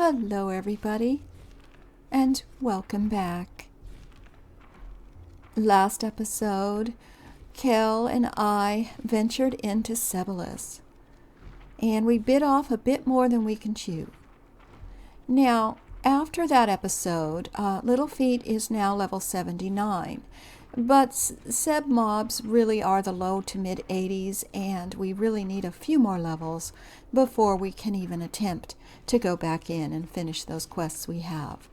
Hello everybody, and welcome back. Last episode, Kel and I ventured into Cebalus, and we bit off a bit more than we can chew. Now, after that episode, Little Feet is now level 79, but Ceb mobs really are the low to mid 80s, and we really need a few more levels before we can even attempt to go back in and finish those quests we have.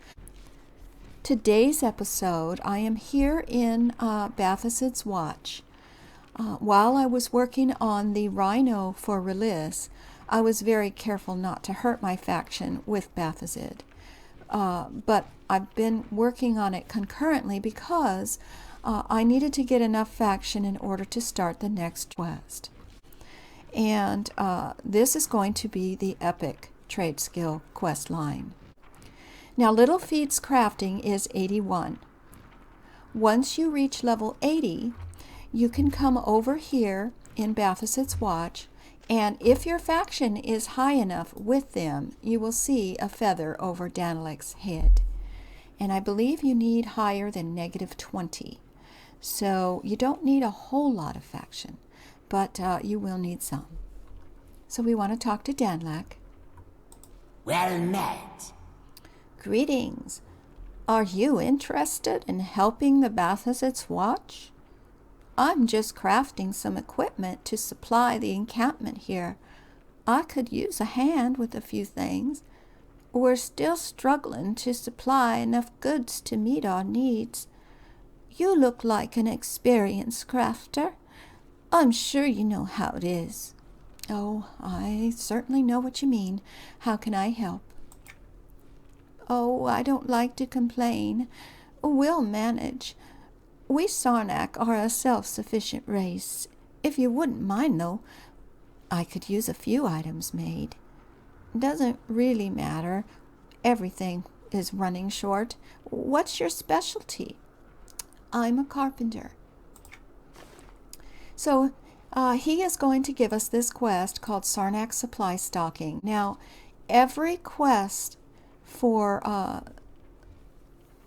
Today's episode, I am here in Bathacid's Watch. While I was working on the Rhino for Release, I was very careful not to hurt my faction with Bathacid. But I've been working on it concurrently because I needed to get enough faction in order to start the next quest. And this is going to be the epic Tradeskill Questline. Now, Little Feet's crafting is 81. Once you reach level 80, you can come over here in Bathacid's Watch, and if your faction is high enough with them, you will see a feather over Danilec's head. And I believe you need higher than -20. So you don't need a whole lot of faction, but you will need some. So we want to talk to Danilec. Well met. Greetings. Are you interested in helping the Bathacid's Watch? I'm just crafting some equipment to supply the encampment here. I could use a hand with a few things. We're still struggling to supply enough goods to meet our needs. You look like an experienced crafter. I'm sure you know how it is. Oh, I certainly know what you mean. How can I help? Oh, I don't like to complain. We'll manage. We Sarnak are a self-sufficient race. If you wouldn't mind, though, I could use a few items made. Doesn't really matter. Everything is running short. What's your specialty? I'm a carpenter. So, he is going to give us this quest called Sarnak Supply Stocking. Now, every quest for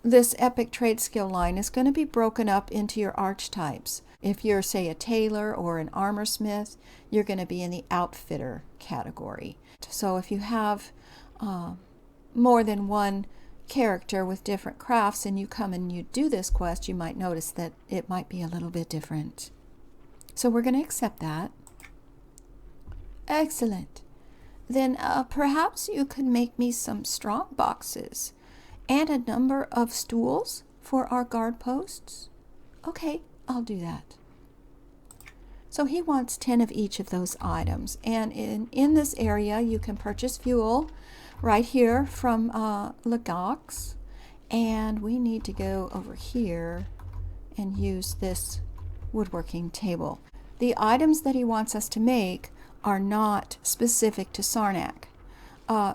this epic trade skill line is going to be broken up into your archetypes. If you're, say, a tailor or an armor smith, you're going to be in the outfitter category. So if you have more than one character with different crafts and you come and you do this quest, you might notice that it might be a little bit different. So we're going to accept that. Excellent. Then perhaps you could make me some strong boxes and a number of stools for our guard posts. Okay, I'll do that. So he wants 10 of each of those items. And in this area, you can purchase fuel right here from Lagax. And we need to go over here and use this woodworking table. The items that he wants us to make are not specific to Sarnak.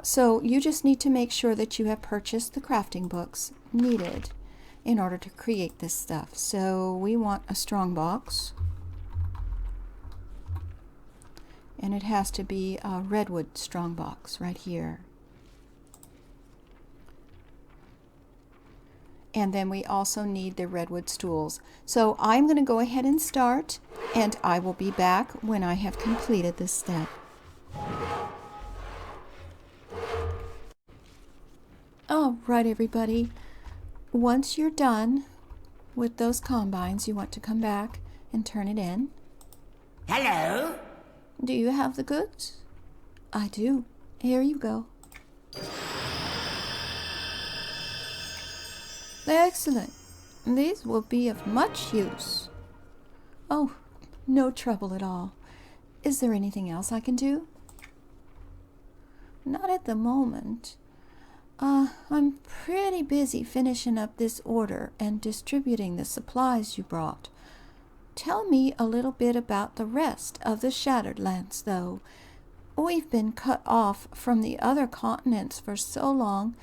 So you just need to make sure that you have purchased the crafting books needed in order to create this stuff. So we want a strong box. And it has to be a redwood strong box right here. And then we also need the redwood stools. So I'm going to go ahead and start, and I will be back when I have completed this step. All right, everybody. Once you're done with those combines, you want to come back and turn it in. Hello? Do you have the goods? I do. Here you go. Excellent. These will be of much use. Oh, no trouble at all. Is there anything else I can do? Not at the moment. I'm pretty busy finishing up this order and distributing the supplies you brought. Tell me a little bit about the rest of the Shattered Lands, though. We've been cut off from the other continents for so long.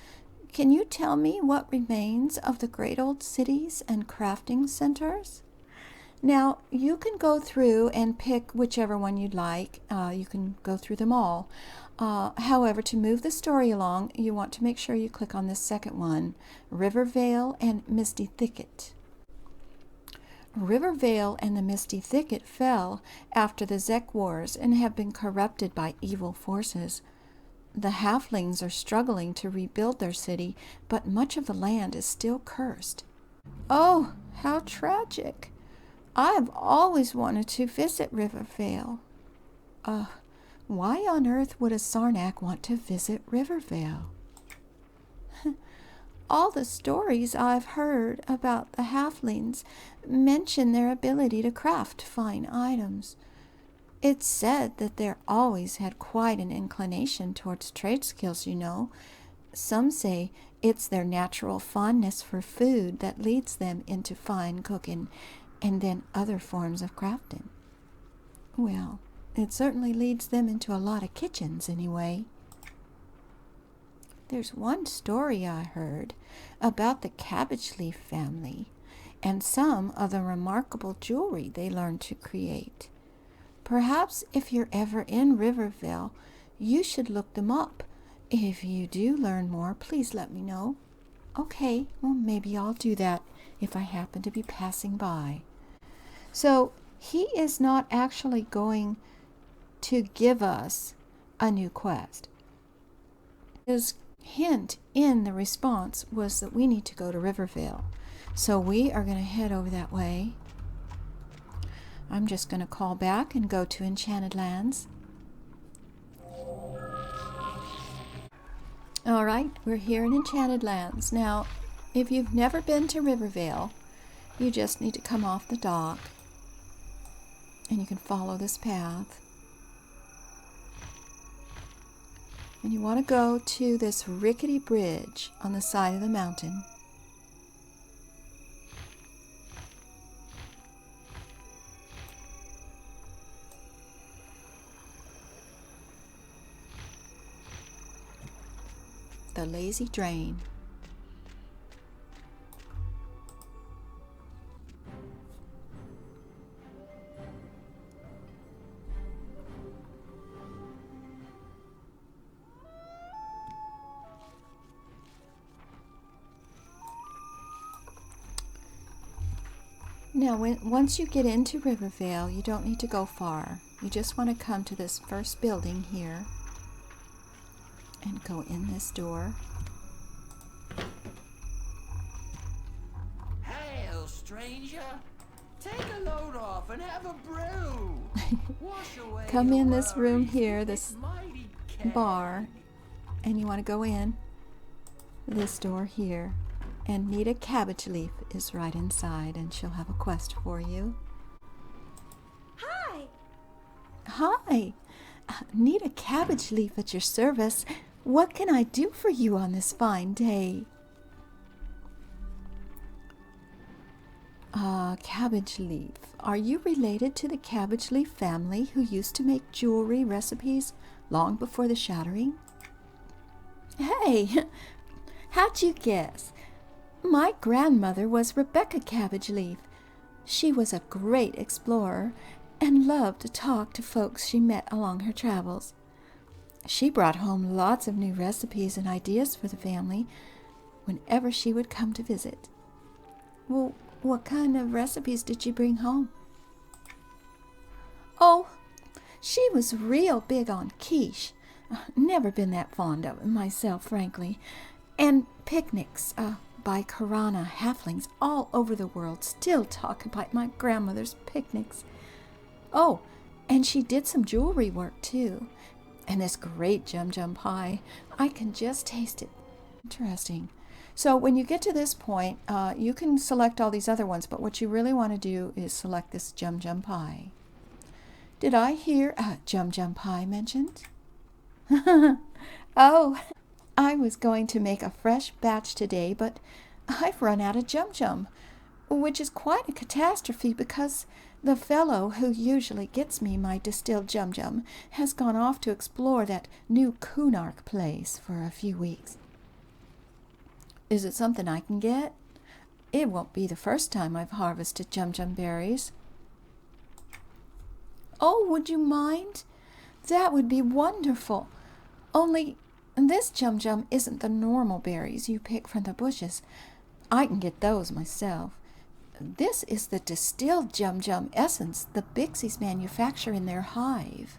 Can you tell me what remains of the great old cities and crafting centers? Now, you can go through and pick whichever one you'd like. You can go through them all. However, to move the story along, you want to make sure you click on this second one, Rivervale and Misty Thicket. Rivervale and the Misty Thicket fell after the Zek Wars and have been corrupted by evil forces. The halflings are struggling to rebuild their city, but much of the land is still cursed. Oh, how tragic. I have always wanted to visit Rivervale. Why on earth would a Sarnak want to visit Rivervale? All the stories I've heard about the halflings mention their ability to craft fine items. It's said that they're always had quite an inclination towards trade skills, you know. Some say it's their natural fondness for food that leads them into fine cooking and then other forms of crafting. Well, it certainly leads them into a lot of kitchens anyway. There's one story I heard about the cabbage leaf family and some of the remarkable jewelry they learned to create. Perhaps if you're ever in Rivervale, you should look them up. If you do learn more, please let me know. Okay, well, maybe I'll do that if I happen to be passing by. So he is not actually going to give us a new quest. His hint in the response was that we need to go to Rivervale. So we are going to head over that way. I'm just going to call back and go to Enchanted Lands. All right, we're here in Enchanted Lands. Now, if you've never been to Rivervale, you just need to come off the dock and you can follow this path. And you want to go to this rickety bridge on the side of the mountain. The Lazy Drain. Now, once you get into Rivervale, you don't need to go far. You just want to come to this first building here and go in this door. Hail, stranger! Take a load off and have a brew. Wash away Come in your this room worries here, with this mighty keg. bar, and you want to go in this door here. And Nita Cabbage Leaf is right inside, and she'll have a quest for you. Hi! Hi! Nita Cabbage Leaf at your service. What can I do for you on this fine day? Cabbage Leaf. Are you related to the Cabbage Leaf family who used to make jewelry recipes long before the shattering? Hey! How'd you guess? My grandmother was Rebecca Cabbage Leaf. She was a great explorer and loved to talk to folks she met along her travels. She brought home lots of new recipes and ideas for the family whenever she would come to visit. Well, what kind of recipes did she bring home? Oh, she was real big on quiche. Never been that fond of it myself, frankly. And picnics, by Karana halflings all over the world still talk about my grandmother's picnics. Oh, and she did some jewelry work too. And this great jum pie, I can just taste it. Interesting. So when you get to this point, you can select all these other ones, but what you really want to do is select this jum pie. Did I hear jum pie mentioned? Oh, I was going to make a fresh batch today, but I've run out of jum, which is quite a catastrophe because the fellow who usually gets me my distilled jum has gone off to explore that new Kunark place for a few weeks. Is it something I can get? It won't be the first time I've harvested jum berries. Oh, would you mind? That would be wonderful. Only this jum-jum isn't the normal berries you pick from the bushes. I can get those myself. This is the distilled jum-jum essence the bixies manufacture in their hive.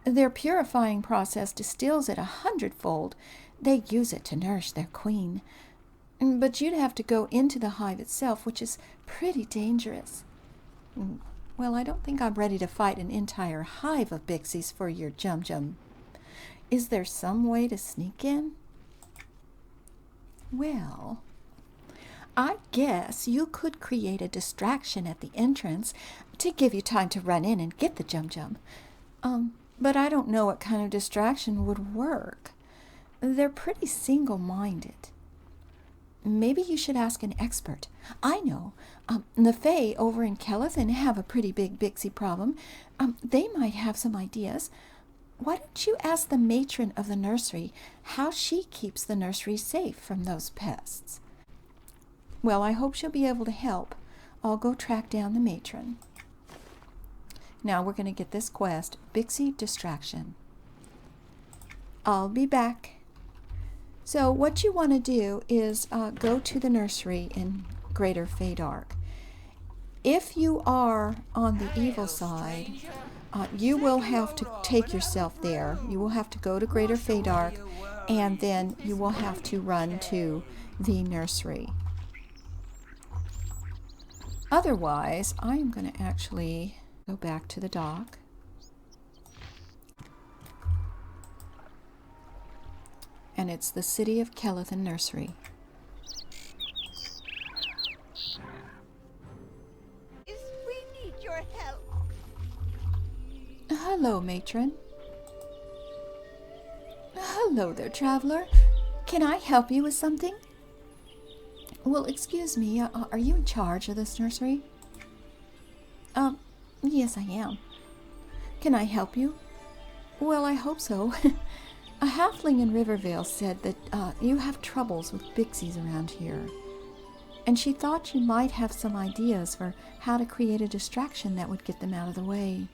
Their purifying process distills it 100-fold. They use it to nourish their queen. But you'd have to go into the hive itself, which is pretty dangerous. Well, I don't think I'm ready to fight an entire hive of bixies for your jum-jum. Is there some way to sneak in? Well, I guess you could create a distraction at the entrance to give you time to run in and get the jum-jum. But I don't know what kind of distraction would work. They're pretty single-minded. Maybe you should ask an expert. I know. The Fae over in Kelethin have a pretty big bixie problem. They might have some ideas. Why don't you ask the matron of the nursery how she keeps the nursery safe from those pests? Well, I hope she'll be able to help. I'll go track down the matron. Now we're going to get this quest, Bixie Distraction. I'll be back. So what you want to do is go to the nursery in Greater Feydark. If you are on the evil side, you will have to take yourself there. You will have to go to Greater Feydark, and then you will have to run to the nursery. Otherwise, I am going to actually go back to the dock. And it's the City of Kelethin Nursery. We need your help. Hello, matron. Hello there, traveler. Can I help you with something? Well, excuse me, are you in charge of this nursery? Yes, I am. Can I help you? Well, I hope so. A halfling in Rivervale said that you have troubles with bixies around here. And she thought you might have some ideas for how to create a distraction that would get them out of the way.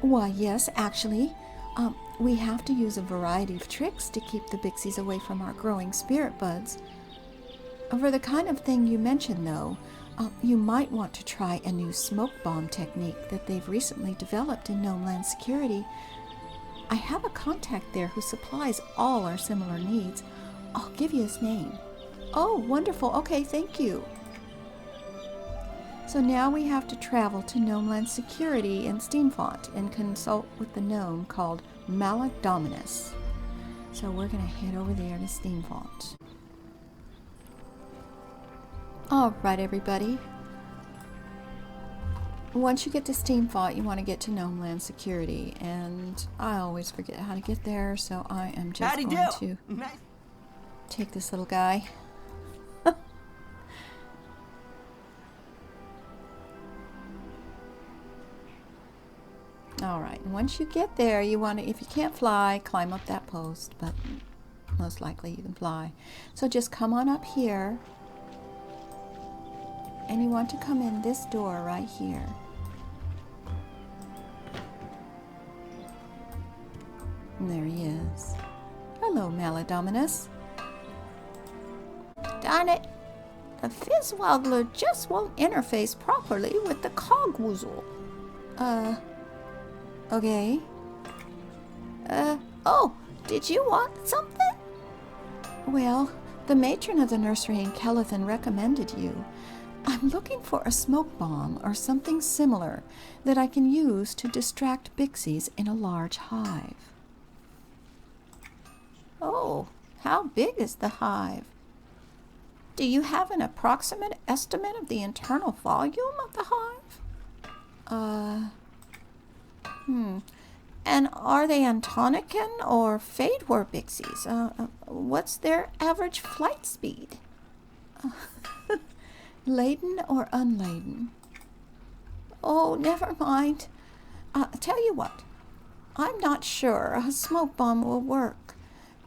Why, yes, actually. We have to use a variety of tricks to keep the bixies away from our growing spirit buds. For the kind of thing you mentioned, though, you might want to try a new smoke bomb technique that they've recently developed in Gnomeland Security. I have a contact there who supplies all our similar needs. I'll give you his name. Oh, wonderful. Okay, thank you. So now we have to travel to Gnomeland Security in Steamfont and consult with the gnome called Maladominus. So we're going to head over there to Steamfont. Alright, everybody. Once you get to Steamfont, you want to get to Gnomeland Security, and I always forget how to get there, so I am just going to take this little guy. Alright, and once you get there, you want to, if you can't fly, climb up that post, but most likely you can fly. So just come on up here, and you want to come in this door right here. And there he is. Hello, Maladominus. Darn it. The Fizzwoggler just won't interface properly with the Cogwoozle. Okay. Oh, did you want something? Well, the matron of the nursery in Kelethin recommended you. I'm looking for a smoke bomb or something similar that I can use to distract bixies in a large hive. Oh, how big is the hive? Do you have an approximate estimate of the internal volume of the hive? And are they Antonican or Fade-War bixies? What's their average flight speed? Laden or unladen? Oh, never mind. Tell you what, I'm not sure a smoke bomb will work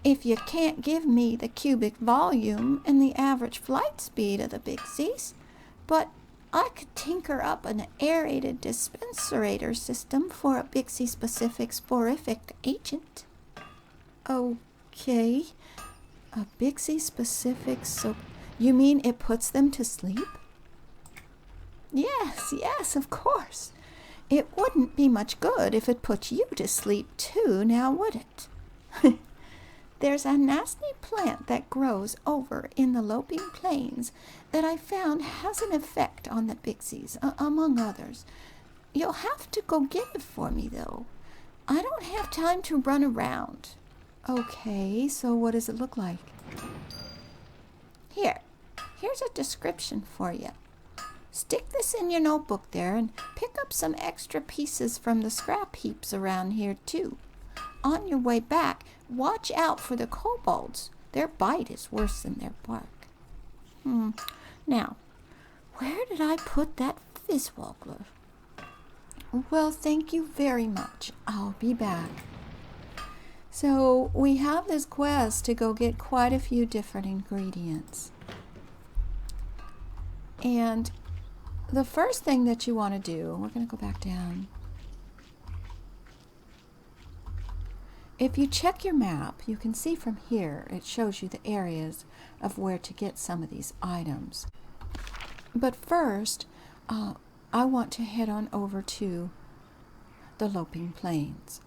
if you can't give me the cubic volume and the average flight speed of the bixies, but I could tinker up an aerated dispenserator system for a bixie specific sporific agent. Okay. A bixie specific You mean it puts them to sleep? Yes, of course. It wouldn't be much good if it put you to sleep too, now would it? There's a nasty plant that grows over in the loping plains that I found has an effect on the bixies, among others. You'll have to go get it for me, though. I don't have time to run around. Okay, so what does it look like? Here's a description for you. Stick this in your notebook there and pick up some extra pieces from the scrap heaps around here, too. On your way back, watch out for the kobolds. Their bite is worse than their bark. Now, where did I put that fizzwoggler? Well, thank you very much. I'll be back. So we have this quest to go get quite a few different ingredients. And the first thing that you want to do, we're going to go back down. If you check your map, you can see from here, it shows you the areas of where to get some of these items. But first, I want to head on over to the Loping Plains.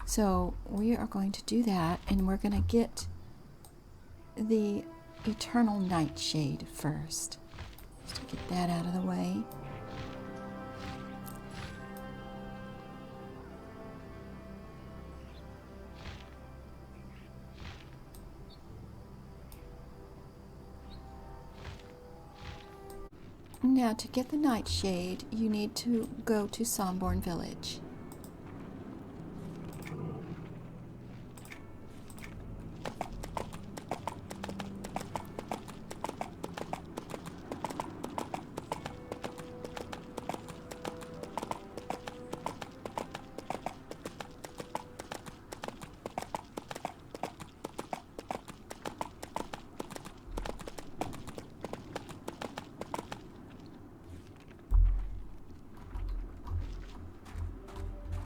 So we are going to do that, and we're going to get the Eternal Nightshade first. Just to get that out of the way. Now, to get the Nightshade, you need to go to Somborn Village.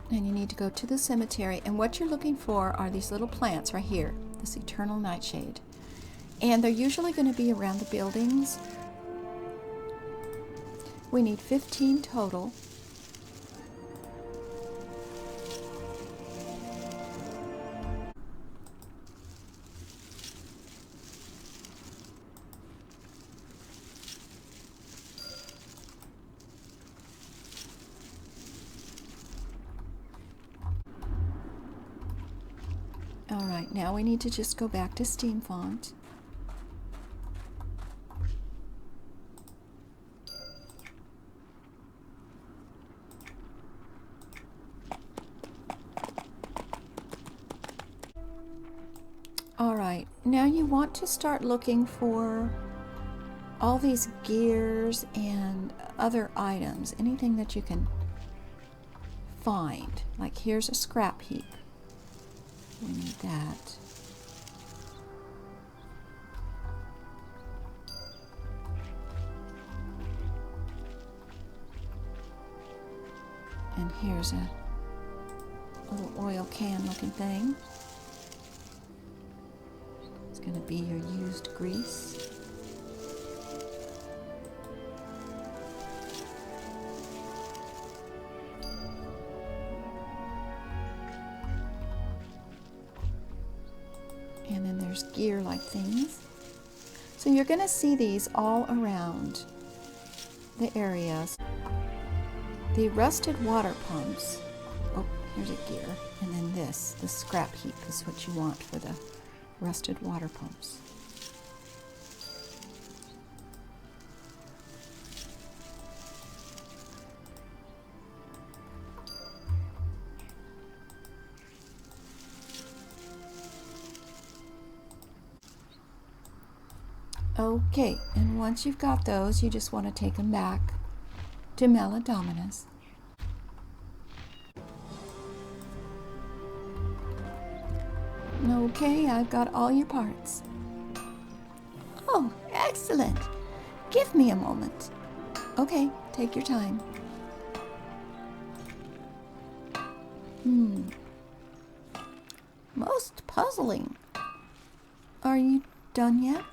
And you need to go to the cemetery, and what you're looking for are these little plants right here, this Eternal Nightshade. And they're usually going to be around the buildings. We need 15 total. Alright, now we need to just go back to Steam Font. Alright, now you want to start looking for all these gears and other items, anything that you can find. Like here's a scrap heap. We need that. And here's a little oil can looking thing. It's going to be your used grease. And then there's gear-like things. So you're going to see these all around the areas. The rusted water pumps. Oh, here's a gear. And then this, the scrap heap is what you want for the rusted water pumps. Okay, and once you've got those, you just want to take them back to Meladominus. Okay, I've got all your parts. Oh, excellent. Give me a moment. Okay, take your time. Most puzzling. Are you done yet?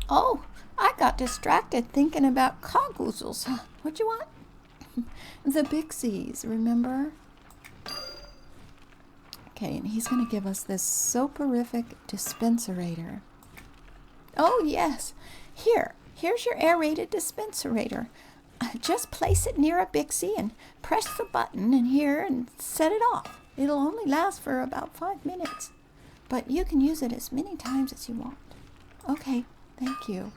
Oh, I got distracted thinking about cogoozles. What you want? The bixies, remember? Okay, and he's going to give us this soporific dispenserator. Oh, yes. Here's your aerated dispenserator. Just place it near a bixie and press the button in here and set it off. It'll only last for about 5 minutes, but you can use it as many times as you want. Okay, thank you.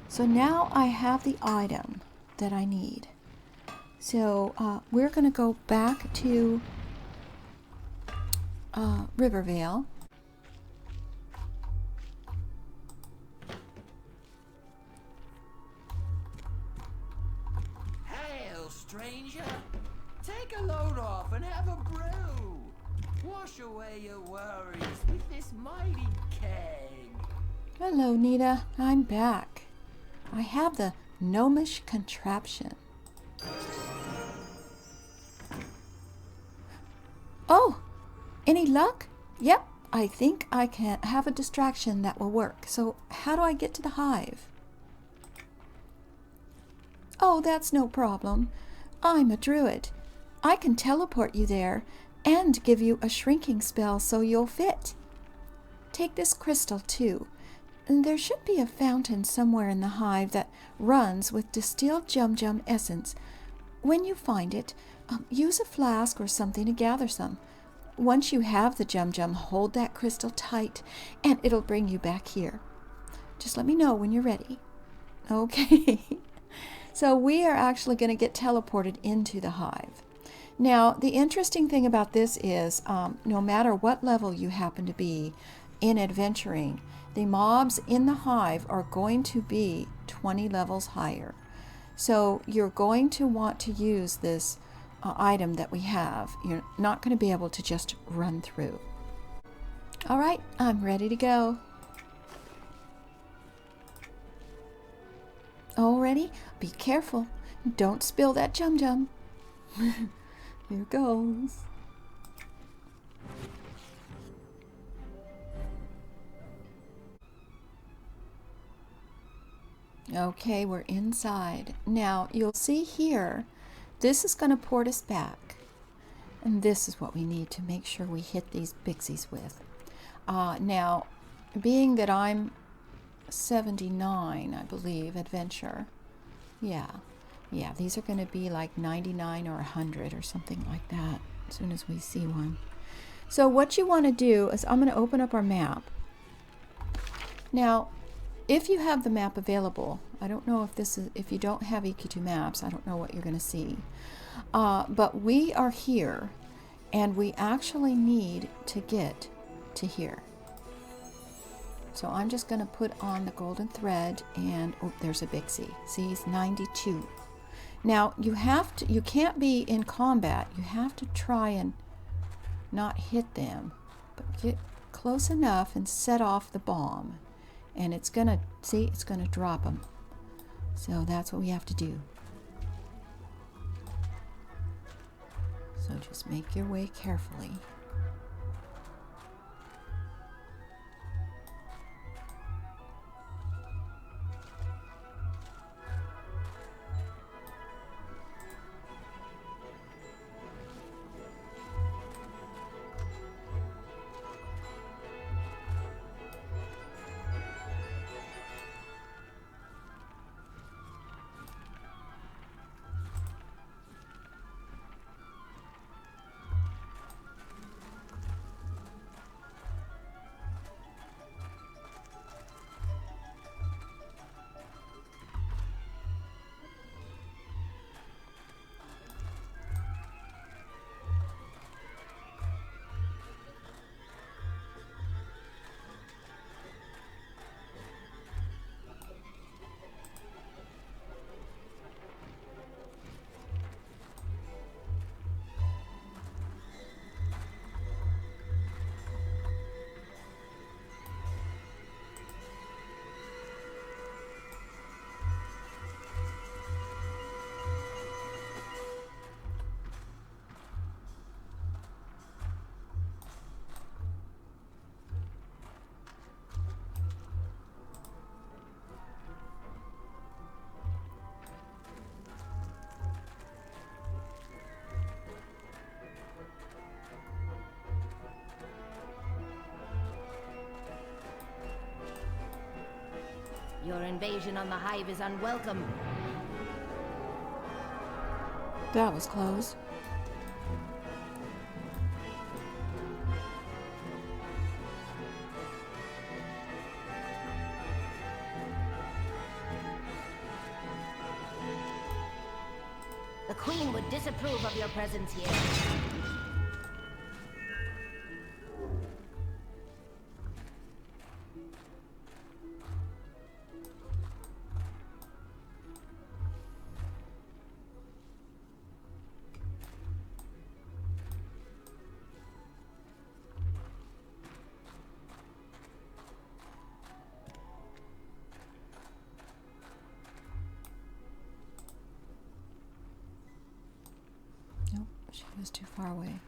So now I have the item that I need. So we're going to go back to Rivervale. Hail, stranger. Take a load off and have a brew. Wash away your worries with this mighty keg. Hello, Nita. I'm back. I have the gnomish contraption. Oh, any luck? Yep, I think I can have a distraction that will work. So how do I get to the hive? Oh, that's no problem. I'm a druid. I can teleport you there and give you a shrinking spell so you'll fit. Take this crystal too. There should be a fountain somewhere in the hive that runs with distilled jum-jum essence. When you find it, use a flask or something to gather some. Once you have the jum-jum, hold that crystal tight and it'll bring you back here. Just let me know when you're ready. Okay. So we are actually going to get teleported into the hive. Now, the interesting thing about this is no matter what level you happen to be in adventuring, the mobs in the hive are going to be 20 levels higher. So you're going to want to use this item that we have. You're not going to be able to just run through. All right, I'm ready to go. All ready? Be careful. Don't spill that jum-jum. Here goes. Okay, we're inside. Now, you'll see here, this is going to port us back. And this is what we need to make sure we hit these bixies with. Now, being that I'm 79, I believe, adventure. Yeah, these are going to be like 99 or 100 or something like that as soon as we see one. So what you want to do is I'm going to open up our map. Now, if you have the map available, I don't know if you don't have EQ2 maps, I don't know what you're going to see. But we are here, and we actually need to get to here. So I'm just going to put on the golden thread, and oh, there's a bixie. See, he's 92. Now you can't be in combat. You have to try and not hit them, but get close enough and set off the bomb. And it's gonna drop them. So that's what we have to do. So just make your way carefully. Your invasion on the hive is unwelcome. That was close. The Queen would disapprove of your presence here. Nope, she was too far away.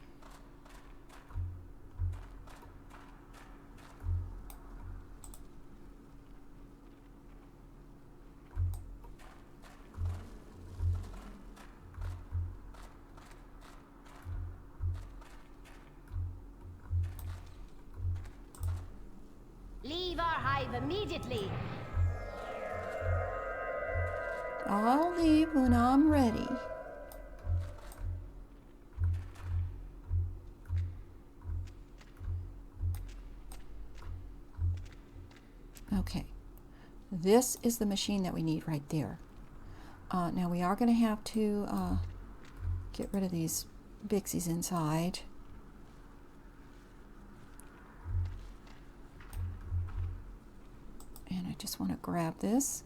Leave our hive immediately. I'll leave when I'm ready. Okay, this is the machine that we need right there. Now we are going to have to get rid of these bixies inside. And I just want to grab this.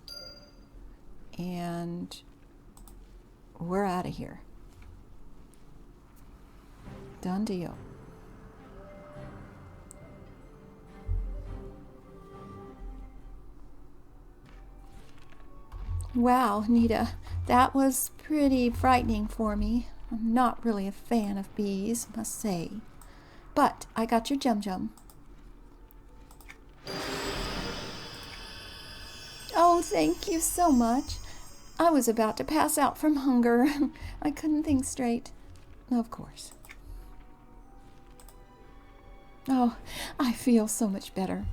And we're out of here. Done deal. Wow, Nita, that was pretty frightening for me. I'm not really a fan of bees, must say. But I got your jum-jum. Oh, thank you so much. I was about to pass out from hunger. I couldn't think straight. Of course. Oh, I feel so much better.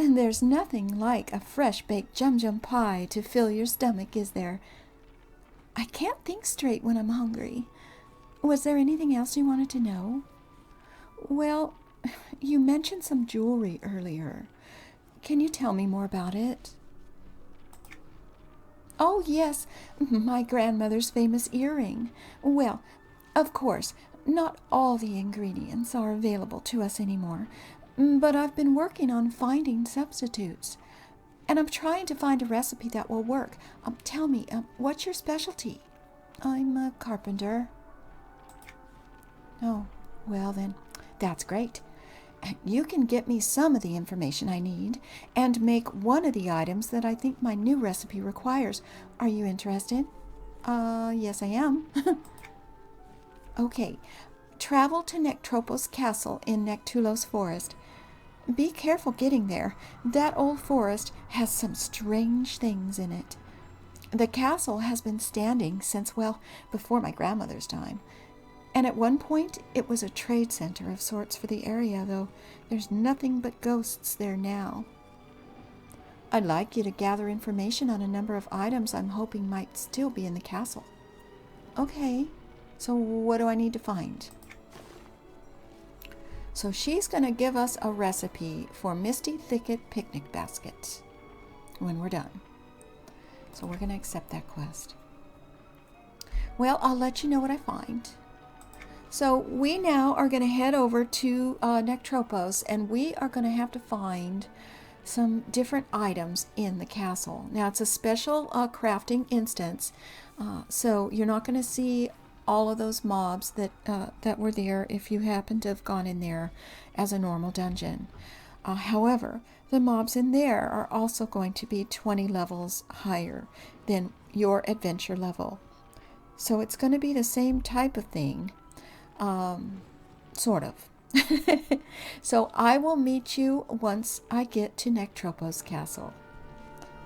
And there's nothing like a fresh baked jum-jum pie to fill your stomach, is there? I can't think straight when I'm hungry. Was there anything else you wanted to know? Well, you mentioned some jewelry earlier. Can you tell me more about it? Oh, yes, my grandmother's famous earring. Well, of course, not all the ingredients are available to us anymore, but I've been working on finding substitutes. And I'm trying to find a recipe that will work. Tell me, what's your specialty? I'm a carpenter. Oh, well then, that's great. You can get me some of the information I need and make one of the items that I think my new recipe requires. Are you interested? Yes I am. Okay, travel to Nektropos Castle in Nektulos Forest. Be careful getting there. That old forest has some strange things in it. The castle has been standing since, well, before my grandmother's time. And at one point, it was a trade center of sorts for the area, though there's nothing but ghosts there now. I'd like you to gather information on a number of items I'm hoping might still be in the castle. Okay, so what do I need to find? So she's going to give us a recipe for Misty Thicket picnic baskets when we're done. So we're going to accept that quest. Well, I'll let you know what I find. So we now are going to head over to Nektropos, and we are going to have to find some different items in the castle. Now it's a special crafting instance, so you're not going to see all of those mobs that were there if you happen to have gone in there as a normal dungeon. However, the mobs in there are also going to be 20 levels higher than your adventure level. So it's going to be the same type of thing, sort of. So I will meet you once I get to Nektropos Castle.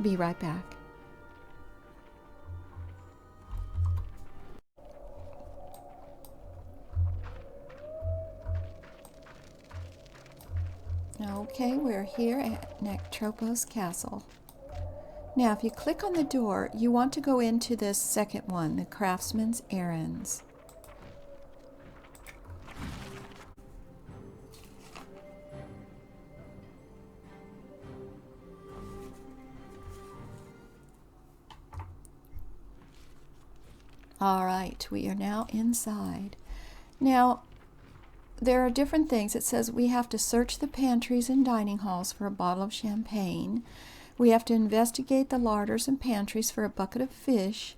Be right back. Okay, we're here at Nektropos Castle. Now, if you click on the door, you want to go into this second one, the Craftsman's Errands. All right, we are now inside. Now, there are different things. It says we have to search the pantries and dining halls for a bottle of champagne. We have to investigate the larders and pantries for a bucket of fish.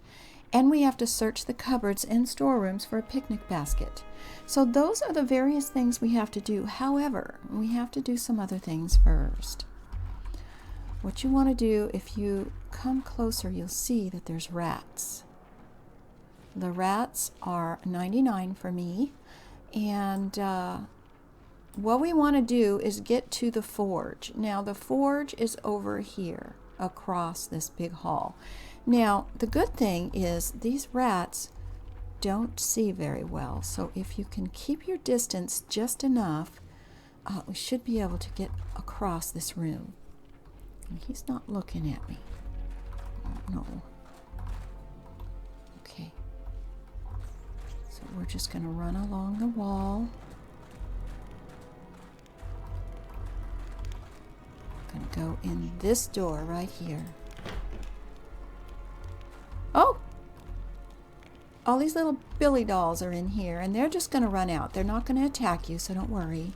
And we have to search the cupboards and storerooms for a picnic basket. So those are the various things we have to do. However, we have to do some other things first. What you want to do, if you come closer, you'll see that there's rats. The rats are 99 for me, and what we want to do is get to the forge. Now, the forge is over here across this big hall. Now, the good thing is these rats don't see very well, so if you can keep your distance just enough, we should be able to get across this room. And he's not looking at me. Oh, no. Okay. So we're just going to run along the wall. Going to go in this door right here. Oh! All these little Billy dolls are in here, and they're just going to run out. They're not going to attack you, so don't worry.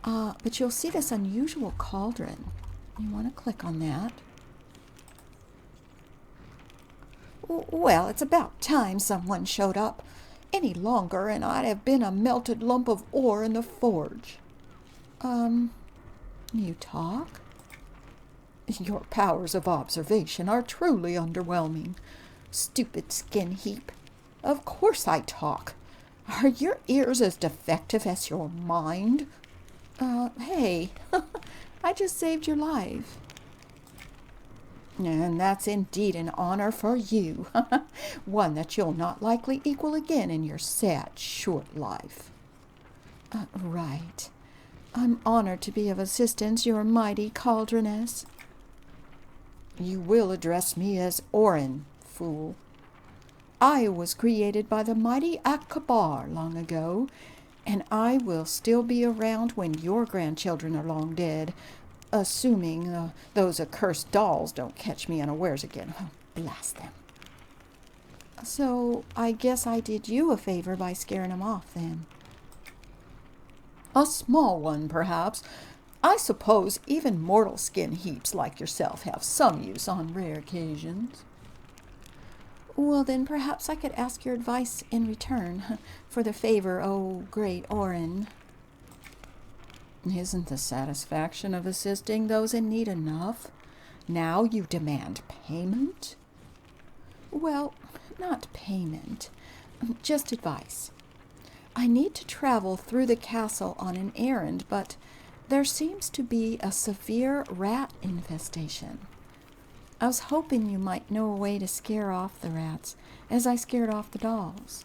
But you'll see this unusual cauldron. You want to click on that. Well, it's about time someone showed up. Any longer, and I'd have been a melted lump of ore in the forge. You talk? Your powers of observation are truly underwhelming. Stupid skin heap. Of course I talk. Are your ears as defective as your mind? Hey, I just saved your life. And that's indeed an honor for you. One that you'll not likely equal again in your sad, short life. Right. I'm honored to be of assistance, your mighty cauldroness. You will address me as Orin, fool. I was created by the mighty Akbar long ago, and I will still be around when your grandchildren are long dead, assuming those accursed dolls don't catch me unawares again. Oh, blast them. So I guess I did you a favor by scaring them off then. A small one, perhaps. I suppose even mortal skin heaps like yourself have some use on rare occasions. Well, then perhaps I could ask your advice in return for the favor, oh great Orin. Isn't the satisfaction of assisting those in need enough? Now you demand payment? Well, not payment, just advice. I need to travel through the castle on an errand, but there seems to be a severe rat infestation. I was hoping you might know a way to scare off the rats, as I scared off the dolls.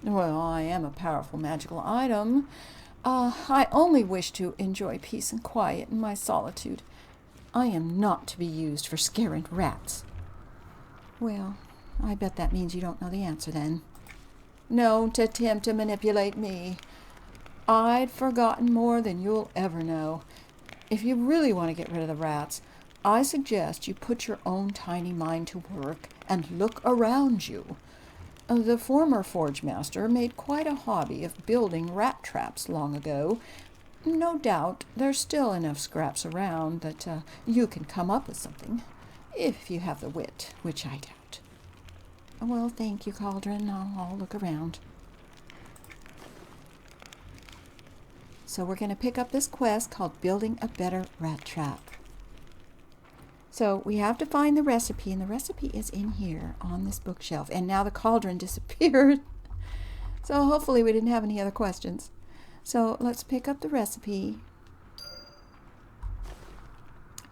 Well, I am a powerful magical item. I only wish to enjoy peace and quiet in my solitude. I am not to be used for scaring rats. Well, I bet that means you don't know the answer then. Don't attempt to manipulate me. I'd forgotten more than you'll ever know. If you really want to get rid of the rats, I suggest you put your own tiny mind to work and look around you. The former forge master made quite a hobby of building rat traps long ago. No doubt there's still enough scraps around that you can come up with something, if you have the wit, which I doubt. Well, thank you, Cauldron. I'll look around. So we're going to pick up this quest called Building a Better Rat Trap. So we have to find the recipe, and the recipe is in here on this bookshelf. And now the cauldron disappeared. So hopefully we didn't have any other questions. So let's pick up the recipe.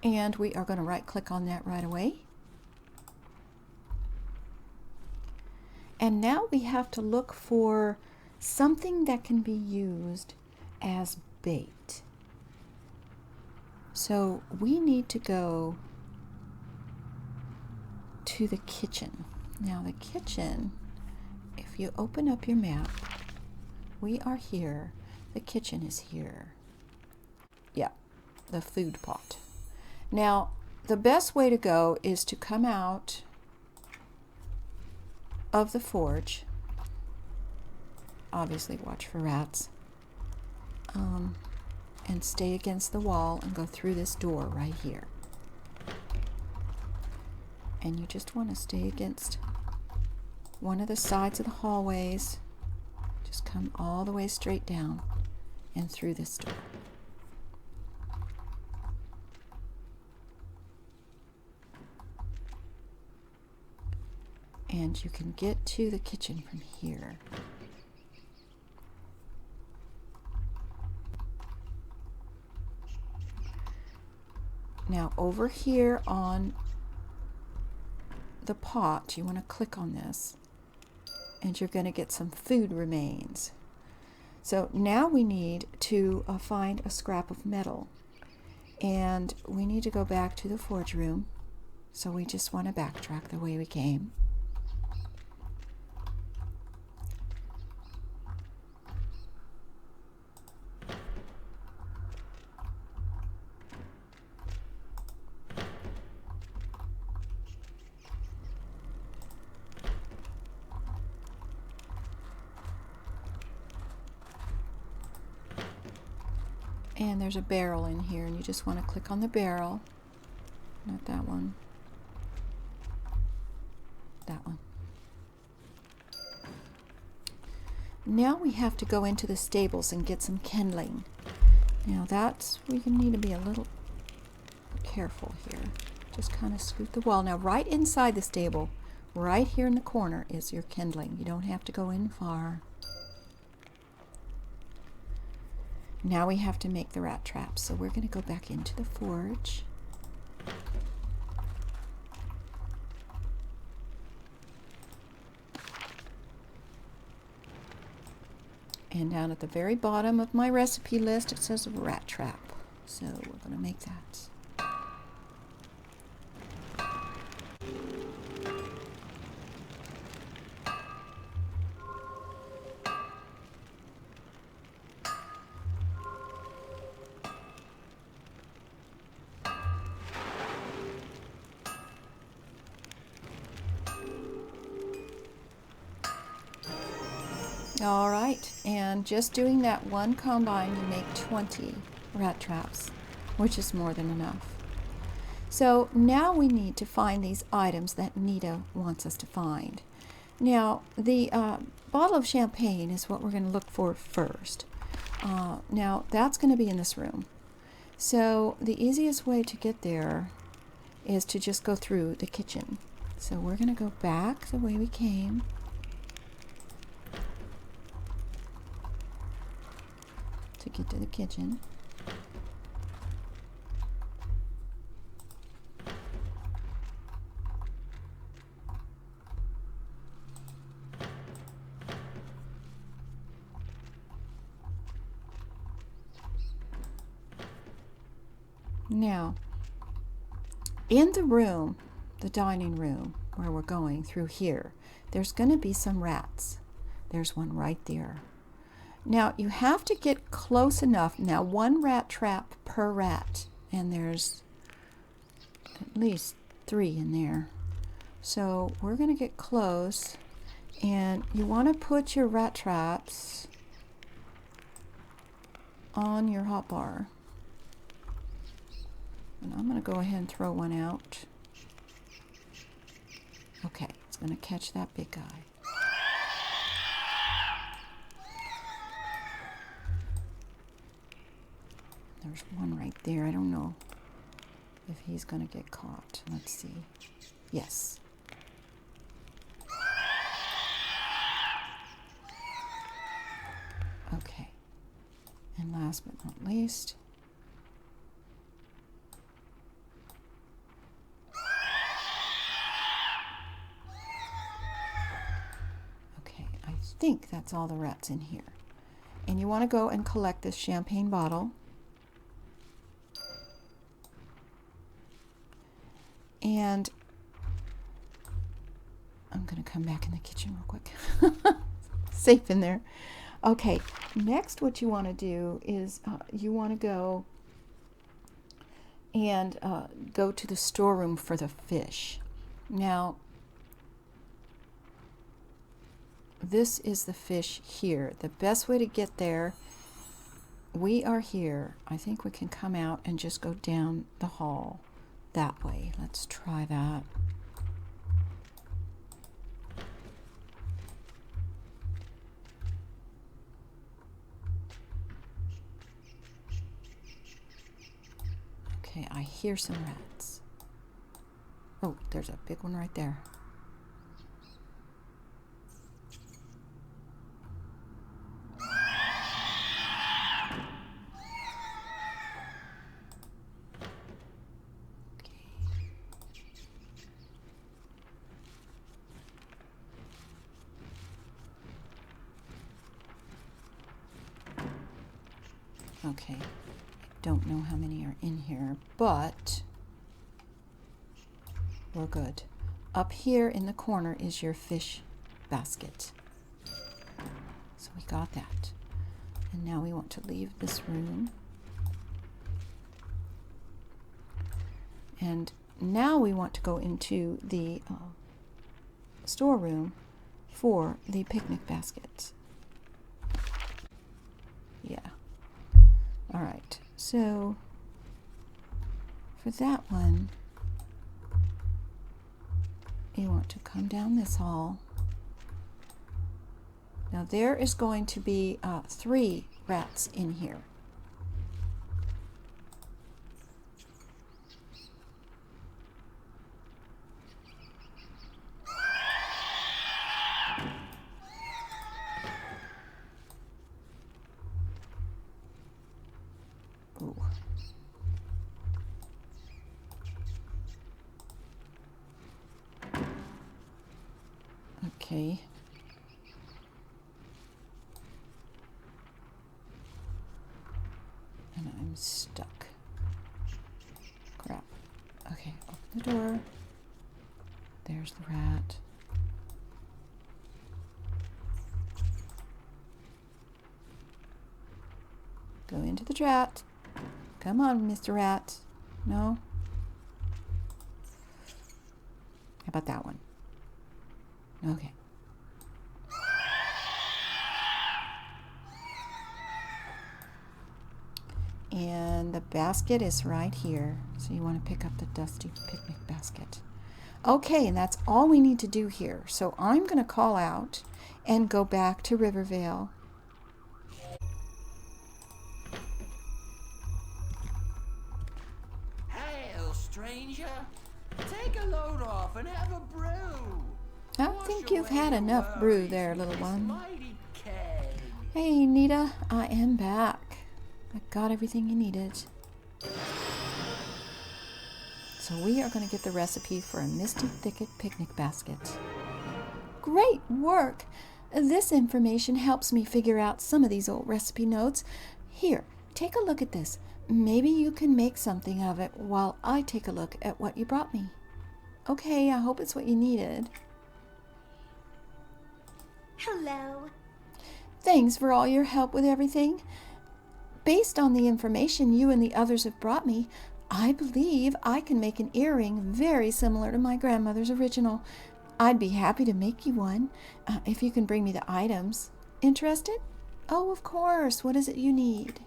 And we are going to right-click on that right away. And now we have to look for something that can be used as bait. So we need to go to the kitchen. Now the kitchen, if you open up your map, we are here. The kitchen is here. Yeah, the food pot. Now, the best way to go is to come out of the forge. Obviously, watch for rats. And stay against the wall and go through this door right here. And you just want to stay against one of the sides of the hallways. Just come all the way straight down and through this door. And you can get to the kitchen from here. Now over here on the pot, you want to click on this and you're going to get some food remains. So now we need to find a scrap of metal, and we need to go back to the forge room. So we just want to backtrack the way we came. And there's a barrel in here, and you just want to click on the barrel. Not that one. That one. Now we have to go into the stables and get some kindling. Now that's, we need to be a little careful here. Just kind of scoot the wall. Now right inside the stable, right here in the corner is your kindling. You don't have to go in far. Now we have to make the rat traps, so we're going to go back into the forge. And down at the very bottom of my recipe list, it says rat trap. So we're going to make that. All right, and just doing that one combine, you make 20 rat traps, which is more than enough. So now we need to find these items that Nita wants us to find. Now, the bottle of champagne is what we're going to look for first. Now, that's going to be in this room. So the easiest way to get there is to just go through the kitchen. So we're going to go back the way we came. To get to the kitchen. Now, in the room, the dining room where we're going through here, there's going to be some rats. There's one right there. Now, you have to get close enough. Now, one rat trap per rat, and there's at least 3 in there. So we're going to get close, and you want to put your rat traps on your hotbar. And I'm going to go ahead and throw one out. Okay, it's going to catch that big guy. There's one right there. I don't know if he's going to get caught. Let's see. Yes. Okay. And last but not least, okay, I think that's all the rats in here. And you want to go and collect this champagne bottle. And I'm going to come back in the kitchen real quick. Safe in there. Okay, next what you want to do is you want to go and go to the storeroom for the fish. Now, this is the fish here. The best way to get there, we are here. I think we can come out and just go down the hall that way. Let's try that. Okay, I hear some rats. Oh, there's a big one right there. Okay, don't know how many are in here, but we're good. Up here in the corner is your fish basket. So we got that. And now we want to leave this room. And now we want to go into the storeroom for the picnic baskets. Yeah. All right, so for that one, you want to come down this hall. Now there is going to be 3 rats in here. Ooh. Okay. And I'm stuck. Crap. Okay, open the door. There's the rat. Go into the rat. Come on, Mr. Rat. No? How about that one? Okay. And the basket is right here. So you want to pick up the dusty picnic basket. Okay, and that's all we need to do here. So I'm going to call out and go back to Rivervale. Hail, stranger. Take a load off and have a brew. I think you've had enough brew there, little one. Mighty keg. Hey, Nita, I am back. I got everything you needed. So we are going to get the recipe for a Misty Thicket picnic basket. Great work! This information helps me figure out some of these old recipe notes. Here, take a look at this. Maybe you can make something of it while I take a look at what you brought me. Okay, I hope it's what you needed. Hello. Thanks for all your help with everything. Based on the information you and the others have brought me, I believe I can make an earring very similar to my grandmother's original. I'd be happy to make you one, if you can bring me the items. Interested? Oh, of course. What is it you need?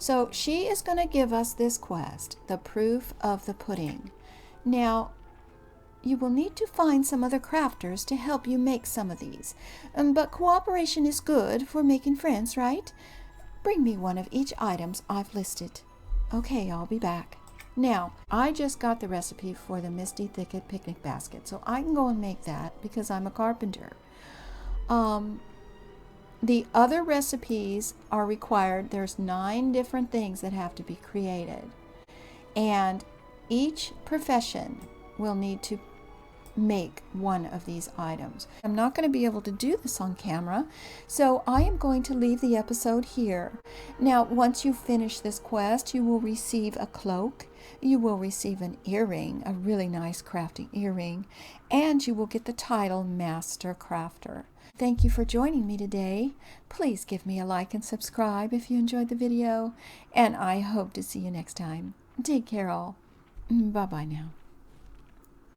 So she is going to give us this quest, the proof of the pudding. Now, you will need to find some other crafters to help you make some of these. But cooperation is good for making friends, right? Bring me one of each items I've listed. Okay, I'll be back. Now, I just got the recipe for the Misty Thicket picnic basket, so I can go and make that because I'm a carpenter. The other recipes are required. There's 9 different things that have to be created. And each profession will need to make one of these items. I'm not going to be able to do this on camera, so I am going to leave the episode here. Now, once you finish this quest, you will receive a cloak, you will receive an earring, a really nice crafting earring, and you will get the title Master Crafter. Thank you for joining me today. Please give me a like and subscribe if you enjoyed the video, and I hope to see you next time. Take care all. Bye-bye now.